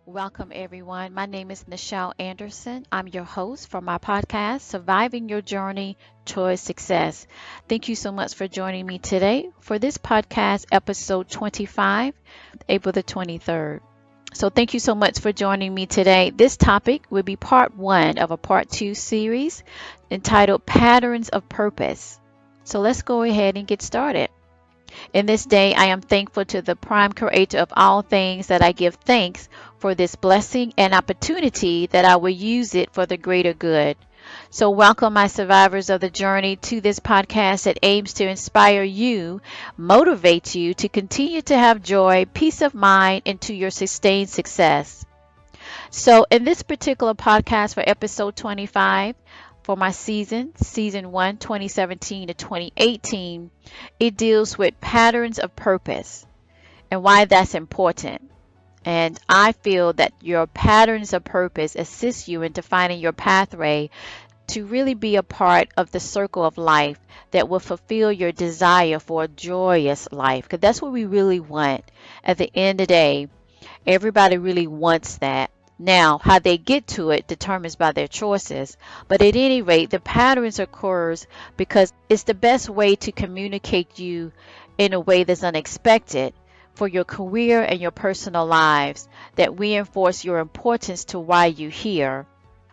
Welcome, everyone. My name is Nichel Anderson. I'm your host for my podcast, Surviving Your Journey Towards Success. Thank you so much for joining me today for this podcast, episode 25, April the 23rd. So, thank you so much for joining me today. This topic will be part one of a part two series entitled Patterns of Purpose. So, let's go ahead and get started. In this day, I am thankful to the prime creator of all things that I give thanks for this blessing and opportunity that I will use it for the greater good. So, welcome, my survivors of the journey, to this podcast that aims to inspire you, motivate you to continue to have joy, peace of mind, and to your sustained success. So, in this particular podcast for episode 25, for my season 1, 2017 to 2018, it deals with patterns of purpose and why that's important. And I feel that your patterns of purpose assist you in defining your pathway to really be a part of the circle of life that will fulfill your desire for a joyous life. Because that's what we really want. At the end of the day, everybody really wants that. Now, how they get to it determines by their choices. But at any rate, the patterns occurs because it's the best way to communicate you in a way that's unexpected for your career and your personal lives that reinforce your importance to why you're here.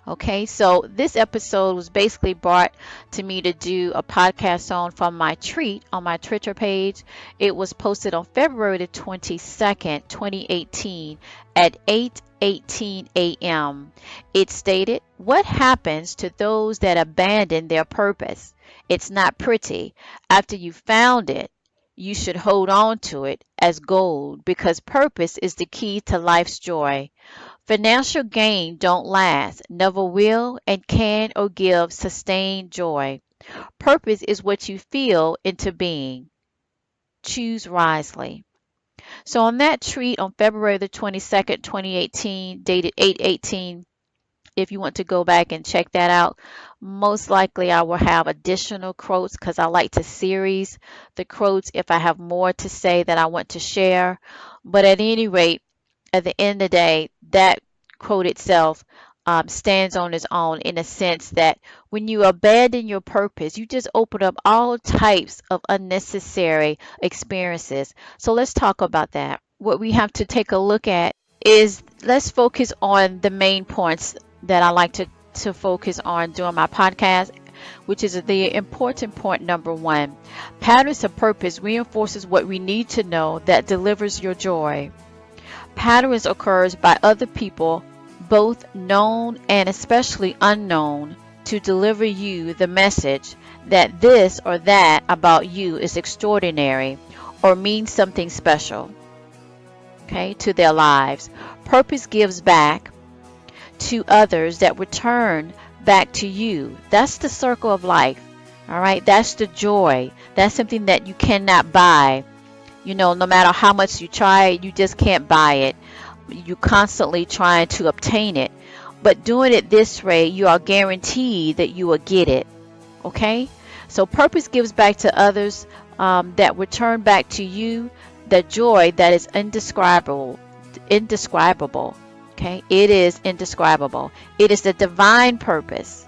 Okay, so this episode was basically brought to me to do a podcast on from my treat on my Twitter page. It was posted on February the 22nd, 2018 at 8:18 a.m. It stated, "What happens to those that abandon their purpose? It's not pretty. After you found it, you should hold on to it as gold because purpose is the key to life's joy. Financial gain don't last, never will, and can or give sustained joy. Purpose is what you feel into being. Choose wisely." So on that tweet on February the 22nd, 2018, dated 8/18, if you want to go back and check that out, most likely I will have additional quotes because I like to series the quotes if I have more to say that I want to share. But at any rate, at the end of the day, that quote itself stands on its own in a sense that when you abandon your purpose, you just open up all types of unnecessary experiences. So let's talk about that. What we have to take a look at is let's focus on the main points that I like to focus on during my podcast, which is the important point number one. Patterns of purpose reinforces what we need to know that delivers your joy. Patterns occurs by other people, both known and especially unknown, to deliver you the message that this or that about you is extraordinary or means something special, okay, to their lives. Purpose gives back to others that return back to you. That's the circle of life. All right, that's the joy. That's something that you cannot buy. No matter how much you try, you just can't buy it. You're constantly trying to obtain it. But doing it this way, you are guaranteed that you will get it. Okay? So purpose gives back to others that return back to you the joy that is indescribable. Indescribable. Okay? It is indescribable. It is the divine purpose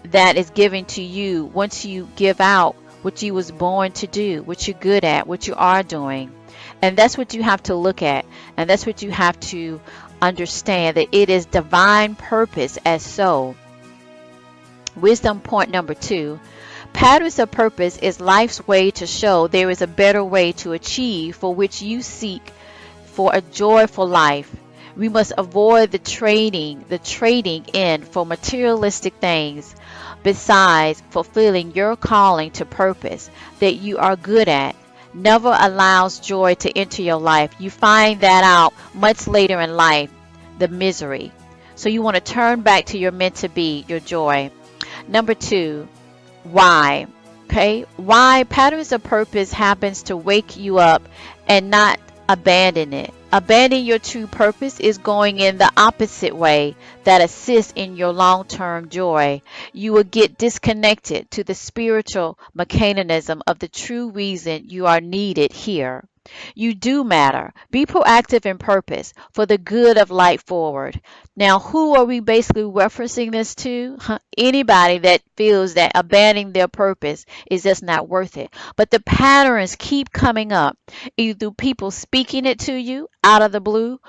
that is given to you once you give out what you was born to do, what you're good at, what you are doing. And that's what you have to look at. And that's what you have to understand, that it is divine purpose as so. Wisdom point number two. Patterns of purpose is life's way to show there is a better way to achieve for which you seek for a joyful life. We must avoid the trading in for materialistic things. Besides fulfilling your calling to purpose that you are good at, never allows joy to enter your life. You find that out much later in life, the misery. So you want to turn back to your meant to be, your joy. Number two, why? Okay, why? Patterns of purpose happens to wake you up and not abandon it. Abandon your true purpose is going in the opposite way that assists in your long-term joy. You will get disconnected to the spiritual mechanism of the true reason you are needed here. You do matter. Be proactive in purpose for the good of light forward. Now, who are we basically referencing this to? Anybody that feels that abandoning their purpose is just not worth it. But the patterns keep coming up, either through people speaking it to you out of the blue,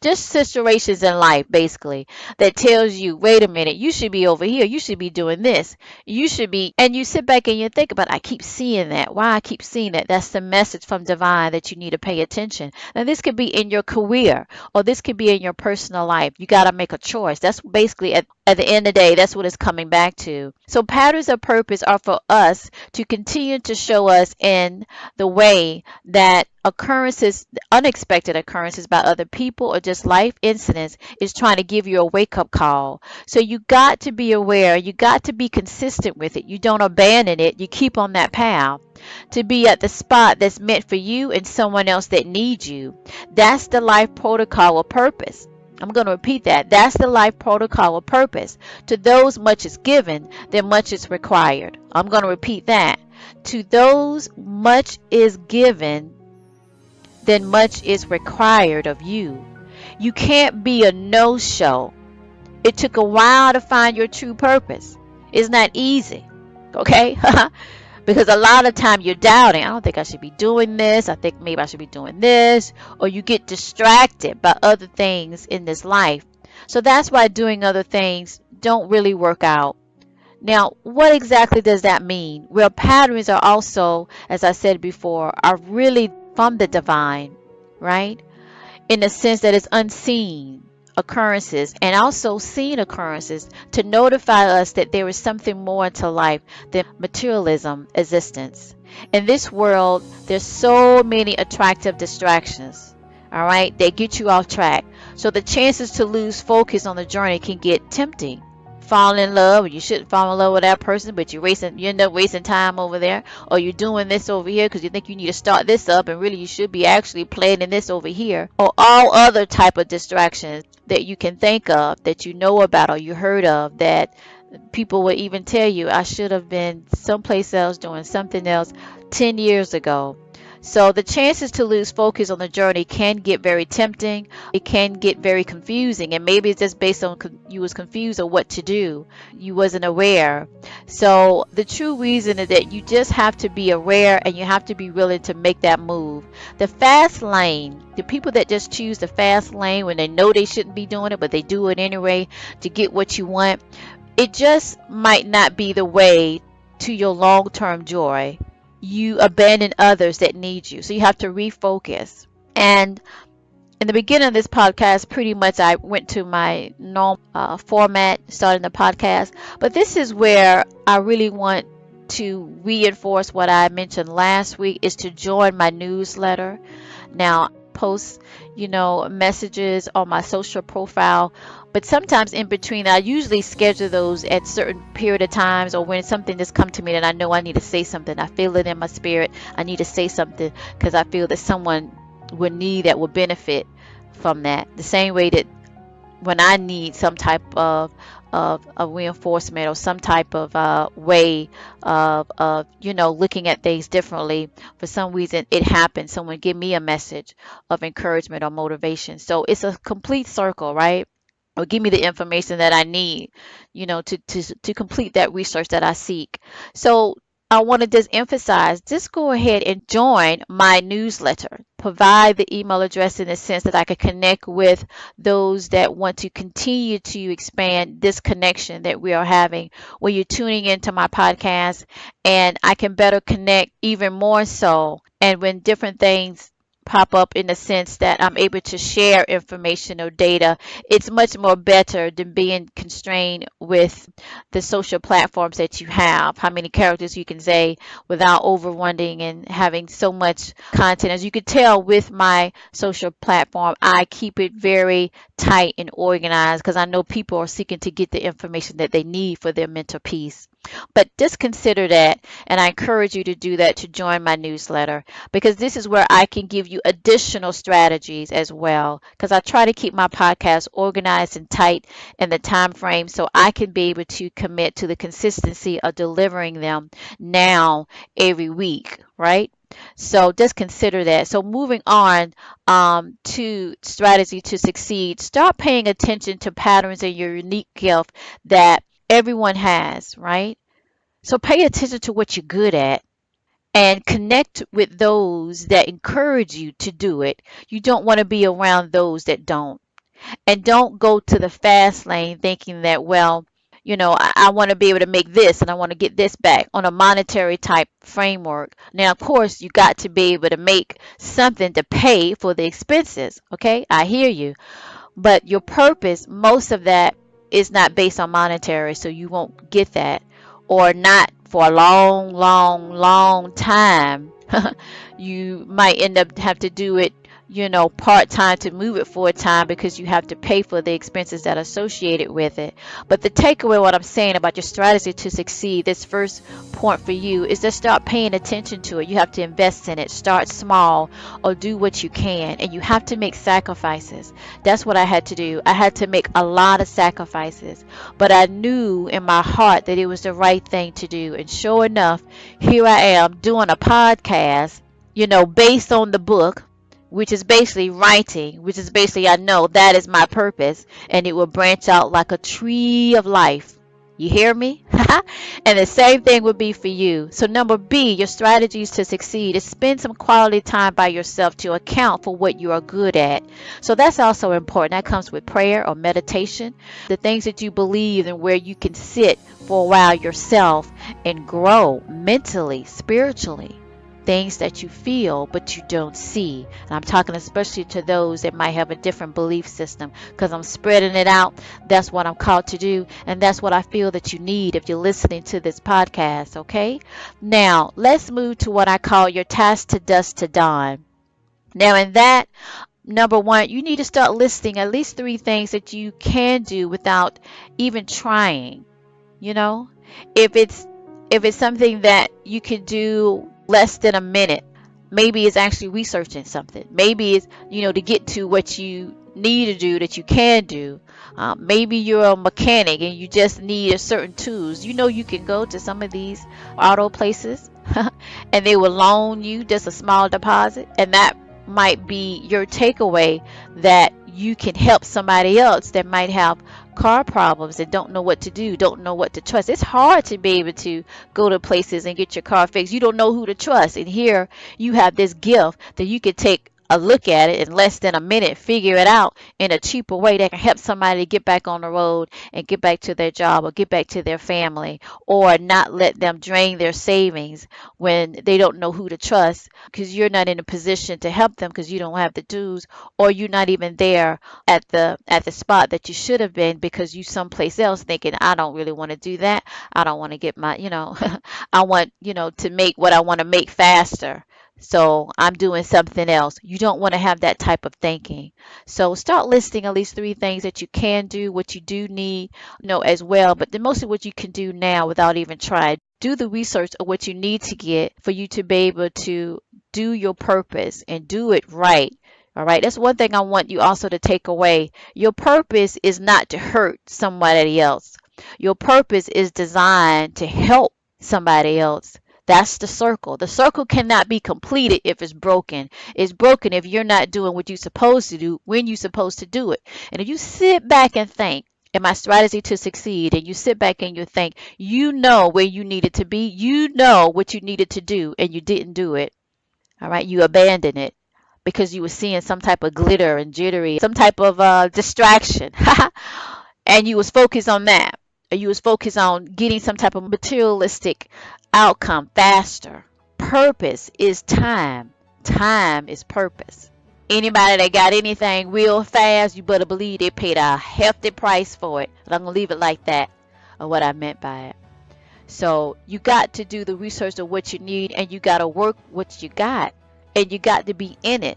just situations in life basically that tells you, wait a minute, you should be over here, you should be doing this, you should be, and you sit back and you think about, I keep seeing that, why I keep seeing that. That's the message from divine that you need to pay attention. And this could be in your career, or this could be in your personal life. You got to make a choice. That's basically at the end of the day, that's what it's coming back to. So patterns of purpose are for us to continue to show us in the way that occurrences, unexpected occurrences by other people or just life incidents is trying to give you a wake up call. So you got to be aware, you got to be consistent with it. You don't abandon it, you keep on that path to be at the spot that's meant for you and someone else that needs you. That's the life protocol of purpose. I'm going to repeat that. That's the life protocol of purpose. To those much is given, then much is required. I'm going to repeat that. To those much is given, then much is required of you. You can't be a no-show. It took a while to find your true purpose. It's not easy, okay? Because a lot of time you're doubting, I don't think I should be doing this. I think maybe I should be doing this. Or you get distracted by other things in this life. So that's why doing other things don't really work out. Now, what exactly does that mean? Well, patterns are also, as I said before, are really from the divine, right? In the sense that it's unseen occurrences and also seen occurrences to notify us that there is something more to life than materialism existence. In this world, there's so many attractive distractions, all right, they get you off track. So the chances to lose focus on the journey can get tempting. Fall in love, or you shouldn't fall in love with that person, but you end up wasting time over there, or you're doing this over here because you think you need to start this up, and really you should be actually planning this over here, or all other type of distractions that you can think of, that you know about or you heard of, that people would even tell you, I should have been someplace else doing something else 10 years ago. So the chances to lose focus on the journey can get very tempting. It can get very confusing, and maybe it's just based on you was confused on what to do. You wasn't aware. So the true reason is that you just have to be aware and you have to be willing to make that move. The fast lane, the people that just choose the fast lane when they know they shouldn't be doing it, but they do it anyway to get what you want, it just might not be the way to your long-term joy. You abandon others that need you. So you have to refocus. And in the beginning of this podcast, pretty much I went to my normal format, starting the podcast. But this is where I really want to reinforce what I mentioned last week, is to join my newsletter. Now, post, messages on my social profile, but sometimes in between, I usually schedule those at certain period of times, or when something just come to me that I know I need to say something. I feel it in my spirit. I need to say something because I feel that someone would need that, would benefit from that. The same way that when I need some type of reinforcement, or some type of way of looking at things differently, for some reason it happens, someone give me a message of encouragement or motivation. So it's a complete circle, right? Or give me the information that I need, to complete that research that I seek. So I want to just emphasize, just go ahead and join my newsletter. Provide the email address in the sense that I could connect with those that want to continue to expand this connection that we are having when you're tuning into my podcast, and I can better connect even more so. And when different things pop up, in the sense that I'm able to share information or data, it's much more better than being constrained with the social platforms that you have, how many characters you can say without overrunning and having so much content. As you could tell with my social platform, I keep it very tight and organized because I know people are seeking to get the information that they need for their mental peace. But just consider that, and I encourage you to do that, to join my newsletter, because this is where I can give you additional strategies as well, because I try to keep my podcast organized and tight in the time frame so I can be able to commit to the consistency of delivering them now every week, right? So just consider that. So moving on to strategy to succeed, start paying attention to patterns in your unique gift that everyone has, right? So pay attention to what you're good at and connect with those that encourage you to do it. You don't want to be around those that don't. And don't go to the fast lane thinking that, well, I want to be able to make this and I want to get this back on a monetary type framework. Now, of course, you got to be able to make something to pay for the expenses. Okay, I hear you. But your purpose, most of that is not based on monetary, so you won't get that, or not for a long, long, long time. You might end up have to do it, part time to move it for a time because you have to pay for the expenses that are associated with it. But the takeaway, what I'm saying about your strategy to succeed, this first point for you is to start paying attention to it. You have to invest in it. Start small or do what you can, and you have to make sacrifices. That's what I had to do. I had to make a lot of sacrifices, but I knew in my heart that it was the right thing to do. And sure enough, here I am doing a podcast, based on the book, which is basically writing, which is basically, I know that is my purpose, and it will branch out like a tree of life. You hear me? And the same thing would be for you. So number B, your strategies to succeed is spend some quality time by yourself to account for what you are good at. So that's also important. That comes with prayer or meditation, the things that you believe and where you can sit for a while yourself and grow mentally, spiritually. Things that you feel but you don't see. And I'm talking especially to those that might have a different belief system, because I'm spreading it out. That's what I'm called to do, and that's what I feel that you need if you're listening to this podcast. Okay, now let's move to what I call your task to dusk to dawn. Now in that, number one, you need to start listing at least 3 things that you can do without even trying. you know if it's something that you could do less than a minute, maybe it's actually researching something, maybe it's to get to what you need to do that you can do. Maybe you're a mechanic and you just need a certain tools. You can go to some of these auto places and they will loan you just a small deposit, and that might be your takeaway, that you can help somebody else that might have car problems and don't know what to do, don't know what to trust. It's hard to be able to go to places and get your car fixed. You don't know who to trust. And here you have this gift that you can take a look at it in less than a minute, figure it out in a cheaper way that can help somebody get back on the road and get back to their job or get back to their family, or not let them drain their savings when they don't know who to trust, because you're not in a position to help them because you don't have the tools, or you're not even there at the spot that you should have been because you someplace else thinking, I don't really want to do that. I don't want to get my, I want, to make what I want to make faster. So I'm doing something else. You don't want to have that type of thinking. So start listing at least 3 things that you can do, what you do need, as well. But then mostly what you can do now without even trying. Do the research of what you need to get for you to be able to do your purpose and do it right. All right. That's one thing I want you also to take away. Your purpose is not to hurt somebody else. Your purpose is designed to help somebody else. That's the circle. The circle cannot be completed if it's broken. It's broken if you're not doing what you're supposed to do when you're supposed to do it. And if you sit back and think, in my strategy to succeed, and you sit back and you think, where you needed to be, what you needed to do, and you didn't do it. All right, you abandoned it because you were seeing some type of glitter and jittery, some type of distraction. And you was focused on that. Or you was focused on getting some type of materialistic outcome faster. Purpose is time. Time is purpose. Anybody that got anything real fast, you better believe they paid a hefty price for it. And I'm going to leave it like that, or what I meant by it. So you got to do the research of what you need, and you got to work what you got, and you got to be in it.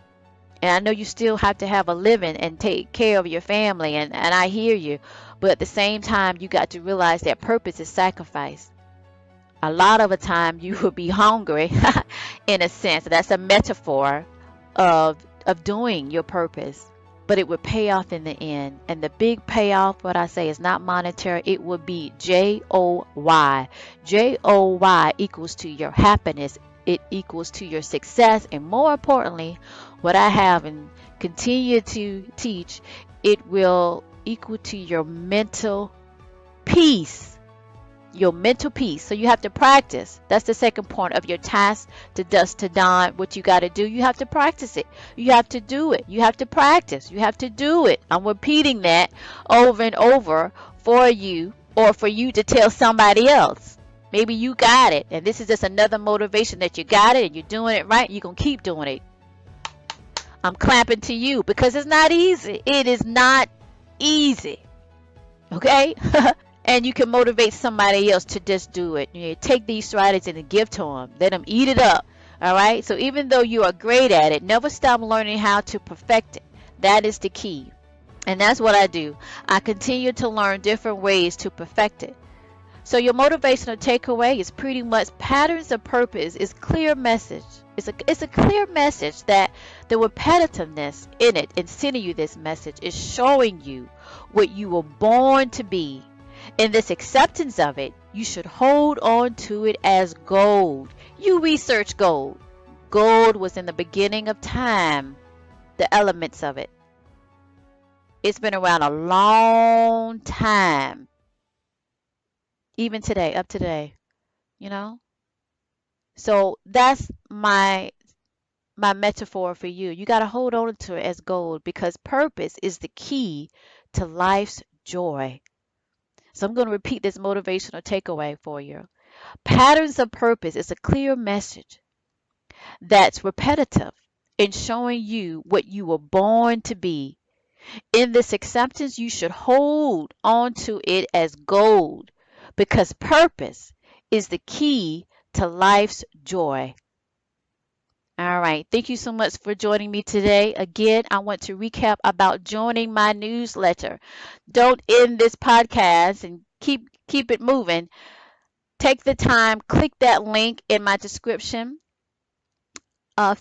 And I know you still have to have a living and take care of your family, and I hear you. But at the same time, you got to realize that purpose is sacrifice. A lot of the time, you will be hungry, in a sense. That's a metaphor of doing your purpose. But it would pay off in the end. And the big payoff, what I say, is not monetary. It would be Joy. Joy equals to your happiness it equals to your success. And more importantly, what I have and continue to teach, it will equal to your mental peace. Your mental peace. So you have to practice. That's the second point of your task to dusk to dawn. What you got to do, you have to practice it. You have to do it. You have to practice. You have to do it. I'm repeating that over and over for you, or for you to tell somebody else. Maybe you got it, and this is just another motivation that you got it and you're doing it right. You're going to keep doing it. I'm clapping to you because it's not easy. It is not easy. Okay? And you can motivate somebody else to just do it. You take these strategies and give to them. Let them eat it up. All right? So even though you are great at it, never stop learning how to perfect it. That is the key. And that's what I do. I continue to learn different ways to perfect it. So your motivational takeaway is pretty much patterns of purpose is clear message. It's a clear message that the repetitiveness in it and sending you this message is showing you what you were born to be. In this acceptance of it, you should hold on to it as gold. You research gold. Gold was in the beginning of time, the elements of it. It's been around a long time. Even today, up to today, you know? So that's my metaphor for you. You got to hold on to it as gold because purpose is the key to life's joy. So I'm going to repeat this motivational takeaway for you. Patterns of purpose is a clear message that's repetitive in showing you what you were born to be. In this acceptance, you should hold on to it as gold because purpose is the key to life's joy. All right. Thank you so much for joining me today. Again, I want to recap about joining my newsletter. Don't end this podcast and keep it moving. Take the time, click that link in my description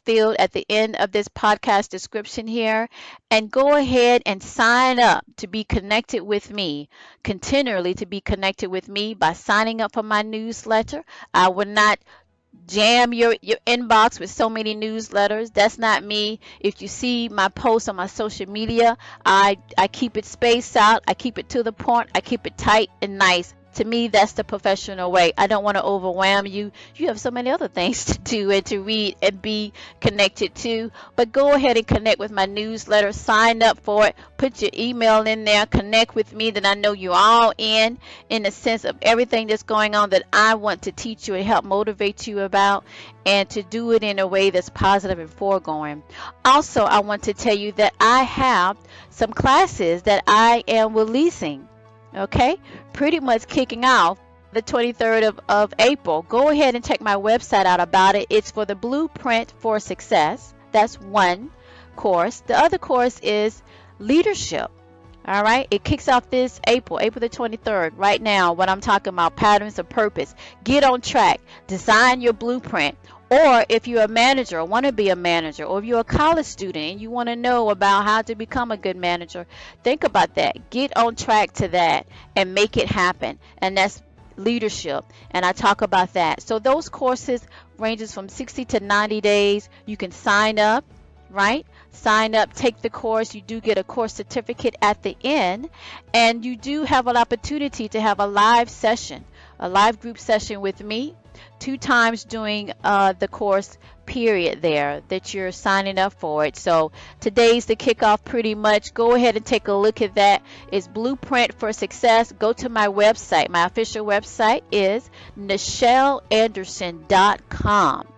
field at the end of this podcast description here, and go ahead and sign up to be connected with me, continually to be connected with me by signing up for my newsletter. I will not jam your inbox with so many newsletters. That's not me. If you see my posts on my social media, I keep it spaced out. I keep it to the point. I keep it tight and nice. To me, that's the professional way. I don't want to overwhelm you. You have so many other things to do and to read and be connected to. But go ahead and connect with my newsletter. Sign up for it. Put your email in there. Connect with me that I know you're all in the sense of everything that's going on that I want to teach you and help motivate you about, and to do it in a way that's positive and foregoing. Also, I want to tell you that I have some classes that I am releasing. Okay, pretty much kicking off the 23rd of April. Go ahead and check my website out about it. It's for the Blueprint for Success. That's one course. The other course is leadership. All right, it kicks off this April the 23rd. Right now, what I'm talking about, patterns of purpose. Get on track. Design your blueprint. Or if you're a manager or want to be a manager, or if you're a college student and you want to know about how to become a good manager, think about that. Get on track to that and make it happen. And that's leadership. And I talk about that. So those courses ranges from 60 to 90 days. You can sign up, right? Sign up, take the course. You do get a course certificate at the end. And you do have an opportunity to have a live session, a live group session with me 2 times during the course period there that you're signing up for it. So today's the kickoff pretty much. Go ahead and take a look at that. It's Blueprint for Success. Go to my website. My official website is nichelanderson.com.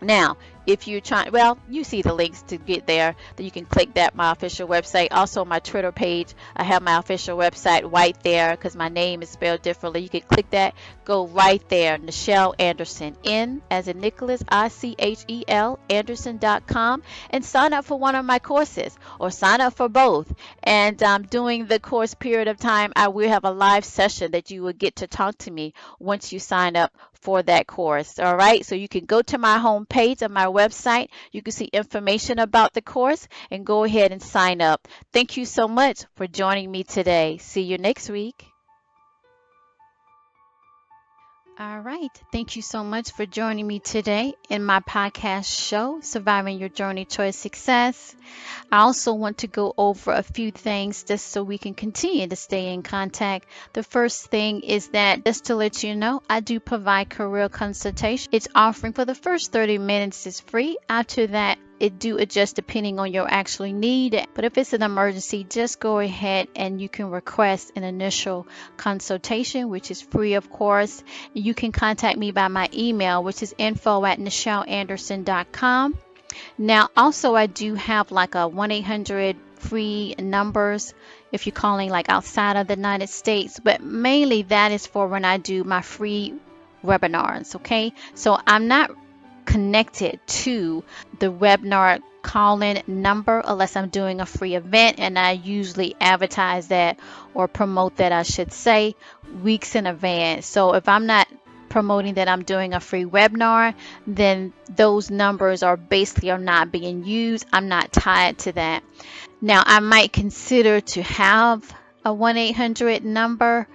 Now, if you're trying, well, you see the links to get there, that you can click that, my official website. Also, my Twitter page, I have my official website right there because my name is spelled differently. You can click that, go right there, Nichel Anderson, N as in Nicholas, I-C-H-E-L, Anderson.com, and sign up for one of my courses or sign up for both. And during the course period of time, I will have a live session that you will get to talk to me once you sign up for that course. All right, so you can go to my home page of my website. You can see information about the course and go ahead and sign up. Thank you so much for joining me today. See you next week. All right. Thank you so much for joining me today in my podcast show, Surviving Your Journey Towards Success. I also want to go over a few things just so we can continue to stay in contact. The first thing is that, just to let you know, I do provide career consultation. It's offering for the first 30 minutes is free. After that, it do adjust depending on your actual need. But if it's an emergency, just go ahead and you can request an initial consultation, which is free, of course. You can contact me by my email, which is info@nichelanderson.com. Now, also, I do have like a 1-800 free numbers if you're calling like outside of the United States, but mainly that is for when I do my free webinars. Okay, so I'm not connected to the webinar call-in number unless I'm doing a free event, and I usually advertise that or promote that, I should say, weeks in advance. So if I'm not promoting that I'm doing a free webinar, then those numbers are not being used. I'm not tied to that. Now, I might consider to have a 1-800 number,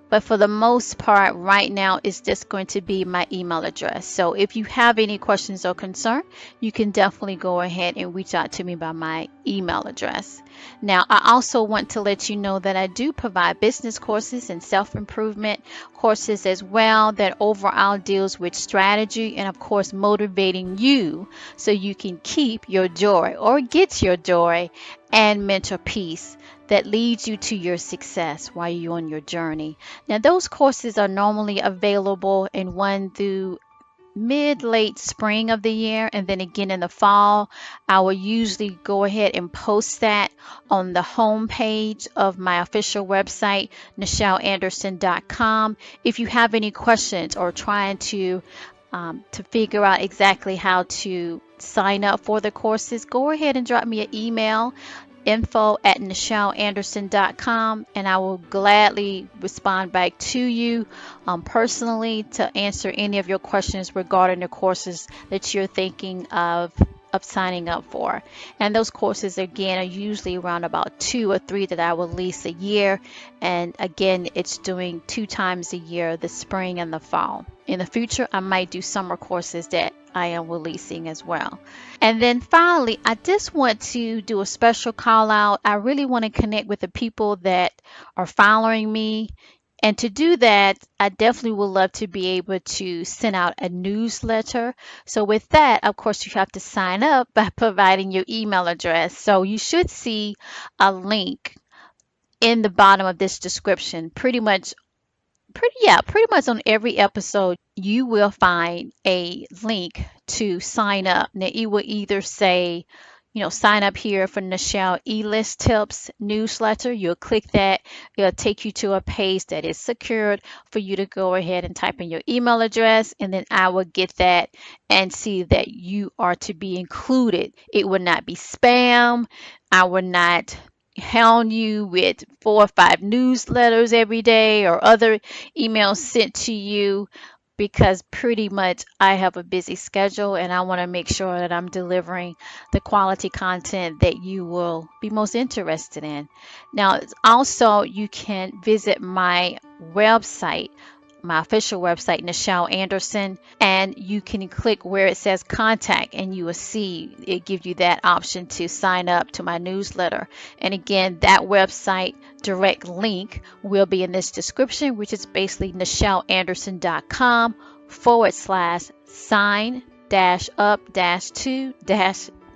but for the most part, right now, it's just going to be my email address. So if you have any questions or concern, you can definitely go ahead and reach out to me by my email address. Now, I also want to let you know that I do provide business courses and self-improvement courses as well that overall deals with strategy and, of course, motivating you so you can keep your joy or get your joy and mental peace that leads you to your success while you're on your journey. Now, those courses are normally available in 1 through mid-late spring of the year, and then again in the fall. I will usually go ahead and post that on the home page of my official website, nichelanderson.com. If you have any questions or trying to figure out exactly how to sign up for the courses, go ahead and drop me an email, info@nichelanderson.com, and I will gladly respond back to you personally to answer any of your questions regarding the courses that you're thinking of signing up for. And those courses, again, are usually around about 2 or 3 that I will release a year. And again, it's doing 2 times a year, the spring and the fall. In the future, I might do summer courses that I am releasing as well. And then finally, I just want to do a special call out. I really want to connect with the people that are following me. And to do that, I definitely would love to be able to send out a newsletter. So with that, of course, you have to sign up by providing your email address. So you should see a link in the bottom of this description. Pretty much on every episode, you will find a link to sign up. Now, it will either say, sign up here for Nichel E-List Tips newsletter. You'll click that. It'll take you to a page that is secured for you to go ahead and type in your email address, and then I will get that and see that you are to be included. It will not be spam. I will not hound you with 4 or 5 newsletters every day or other emails sent to you, because pretty much I have a busy schedule and I want to make sure that I'm delivering the quality content that you will be most interested in. Now, also, you can visit my website, my official website, Nichel Anderson, and you can click where it says contact, and you will see it gives you that option to sign up to my newsletter. And again, that website direct link will be in this description, which is basically nichelanderson.com/sign up to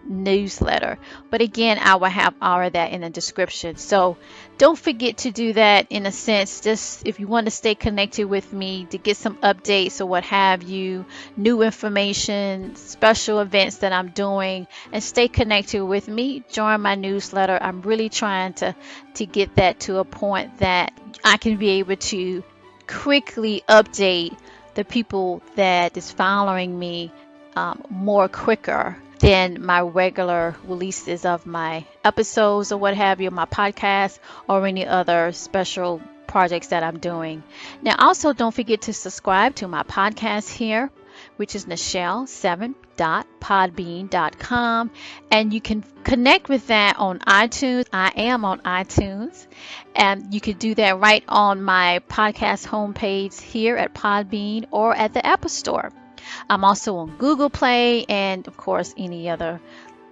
newsletter. But again, I will have all of that in the description. So don't forget to do that. In a sense, just if you want to stay connected with me to get some updates or what have you, new information, special events that I'm doing, and stay connected with me, join my newsletter. I'm really trying to get that to a point that I can be able to quickly update the people that is following me more quicker than my regular releases of my episodes or what have you, my podcast, or any other special projects that I'm doing. Now, also don't forget to subscribe to my podcast here, which is Nichel7.podbean.com. And you can connect with that on iTunes. I am on iTunes. And you can do that right on my podcast homepage here at Podbean or at the Apple Store. I'm also on Google Play and, of course, any other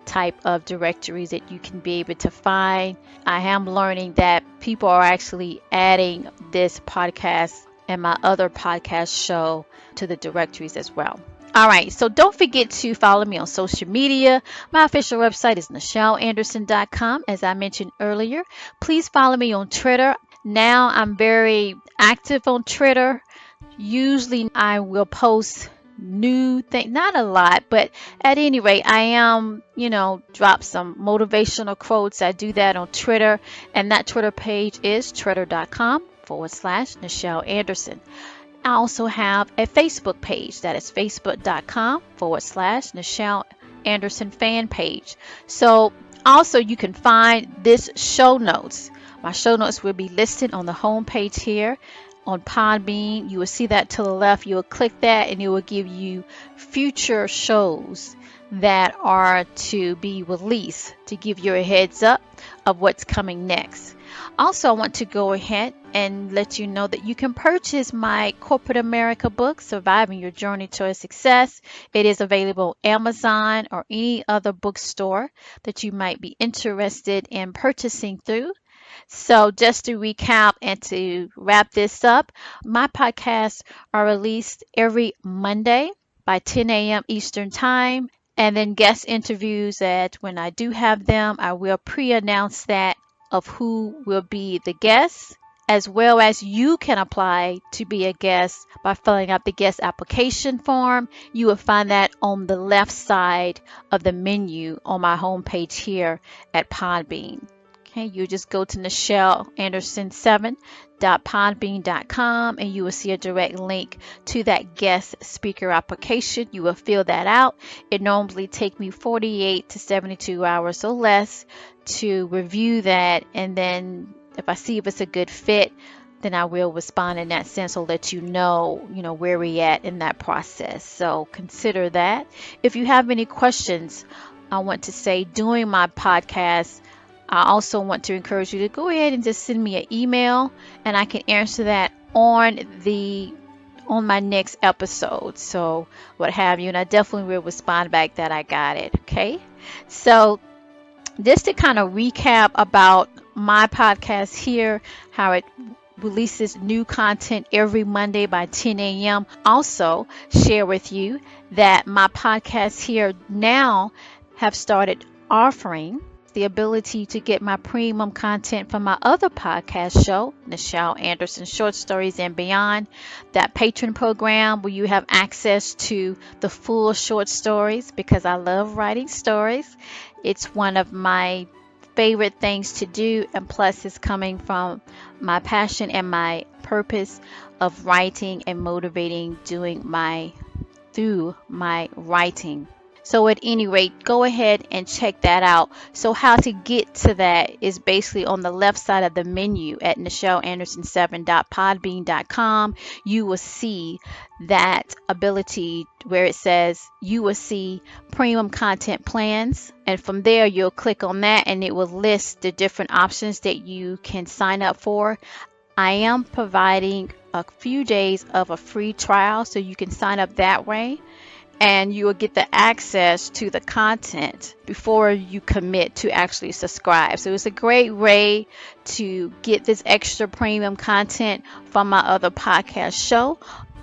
type of directories that you can be able to find. I am learning that people are actually adding this podcast and my other podcast show to the directories as well. All right, so don't forget to follow me on social media. My official website is nichelanderson.com, as I mentioned earlier. Please follow me on Twitter. Now I'm very active on Twitter. Usually I will post new thing, not a lot, but at any rate, I am, drop some motivational quotes. I do that on Twitter, and that Twitter page is twitter.com/Nichel Anderson. I also have a Facebook page that is facebook.com/Nichel Anderson fan page. So also you can find this show notes. My show notes will be listed on the home page here on Podbean. You will see that to the left. You will click that and it will give you future shows that are to be released to give you a heads up of what's coming next. Also, I want to go ahead and let you know that you can purchase my Corporate America book, Surviving Your Journey to Success. It is available on Amazon or any other bookstore that you might be interested in purchasing through. So just to recap and to wrap this up, my podcasts are released every Monday by 10 a.m. Eastern Time. And then guest interviews that when I do have them, I will pre-announce that of who will be the guests, as well as you can apply to be a guest by filling out the guest application form. You will find that on the left side of the menu on my homepage here at Podbean. Okay, you just go to nichelanderson7.podbean.com and you will see a direct link to that guest speaker application. You will fill that out. It normally takes me 48 to 72 hours or less to review that, and then if I see if it's a good fit, then I will respond in that sense or let you know where we're at in that process. So consider that. If you have any questions, I want to say during my podcast, I also want to encourage you to go ahead and just send me an email and I can answer that on my next episode. So what have you, and I definitely will respond back that I got it. Okay. So just to kind of recap about my podcast here, how it releases new content every Monday by 10 a.m. Also share with you that my podcasts here now have started offering the ability to get my premium content from my other podcast show, Nichel Anderson Short Stories and Beyond, that patron program where you have access to the full short stories because I love writing stories. It's one of my favorite things to do, and plus it's coming from my passion and my purpose of writing and motivating through my writing. So at any rate, go ahead and check that out. So how to get to that is basically on the left side of the menu at nichelanderson7.podbean.com. You will see that ability where it says you will see premium content plans. And from there, you'll click on that and it will list the different options that you can sign up for. I am providing a few days of a free trial so you can sign up that way. And you will get the access to the content before you commit to actually subscribe. So it's a great way to get this extra premium content from my other podcast show,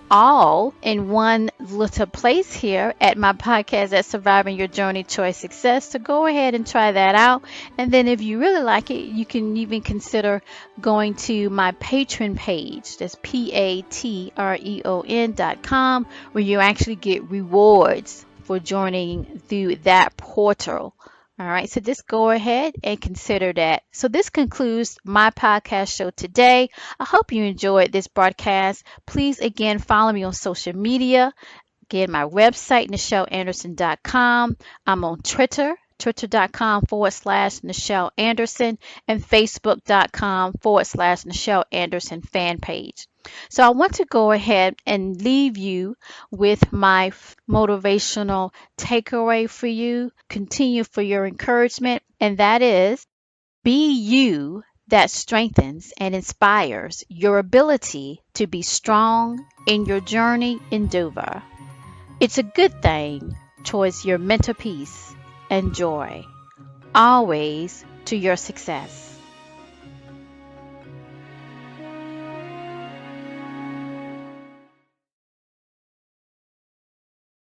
all in one little place here at my podcast at Surviving Your Journey to Success. So go ahead and try that out. And then if you really like it, you can even consider going to my Patreon page. That's patreon.com, where you actually get rewards for joining through that portal. All right, so just go ahead and consider that. So this concludes my podcast show today. I hope you enjoyed this broadcast. Please, again, follow me on social media. Again, my website, nichelanderson.com. I'm on Twitter, twitter.com/Nichel Anderson, and facebook.com/Nichel Anderson fan page. So I want to go ahead and leave you with my motivational takeaway for you, continue for your encouragement, and that is be you that strengthens and inspires your ability to be strong in your journey endeavor. It's a good thing towards your mental peace and joy, always to your success.